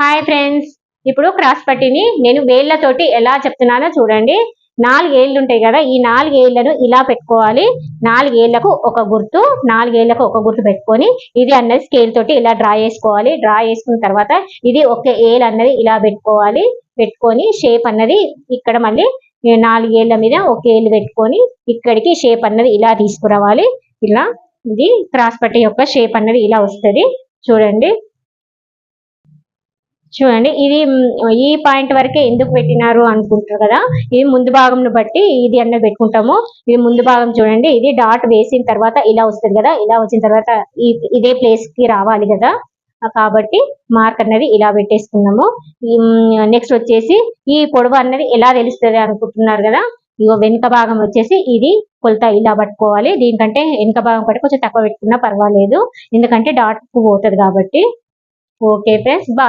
Hi friends, ఇప్పుడు cross పట్టీని నేను వేళ్లతోటి ఎలా చెప్తున్నానో చూడండి. 4 ఏళ్ళు ఉంటాయి కదా, ఈ 4 ఏళ్లను ఇలా పెట్టుకోవాలి. 4 ఏళ్లకు ఒక గుర్తు, 4 ఏళ్లకు ఒక గుర్తు పెట్టుకొని ఇది అన్నది స్కేల్ తోటి ఇలా డ్రా చేసుకోవాలి. డ్రా చేసుకున్న తర్వాత ఇది ఒక ఏల్ అన్నది ఇలా పెట్టుకోవాలి. పెట్టుకొని షేప్ అన్నది ఇక్కడ మళ్ళీ 4 ఏళ్ల మీద ఒక ఏళ్ళు పెట్టుకొని ఇక్కడికి షేప్ అన్నది ఇలా తీసుకురావాలి. ఇలా ఇది క్రాస్ పట్టీ యొక్క షేప్ అన్నది ఇలా వస్తుంది. చూడండి చూడండి ఇది ఈ పాయింట్ వరకే ఎందుకు పెట్టినారు అనుకుంటారు కదా, ఇది ముందు భాగంను బట్టి ఇది అన్నది పెట్టుకుంటాము. ఇది ముందు భాగం చూడండి, ఇది డాట్ వేసిన తర్వాత ఇలా వస్తుంది కదా, ఇలా వచ్చిన తర్వాత ఇదే ప్లేస్ కి రావాలి కదా, కాబట్టి మార్క్ అన్నది ఇలా పెట్టేసుకున్నాము. నెక్స్ట్ వచ్చేసి ఈ పొడవు అన్నది ఎలా తెలుస్తుంది అనుకుంటున్నారు కదా, ఇగో వెనుక భాగం వచ్చేసి ఇది కొలత ఇలా పట్టుకోవాలి. దీనికంటే వెనుక భాగం కంటే కొంచెం తక్కువ పెట్టుకున్నా పర్వాలేదు, ఎందుకంటే డాట్ కు పోతుంది కాబట్టి. Okay friends, bye.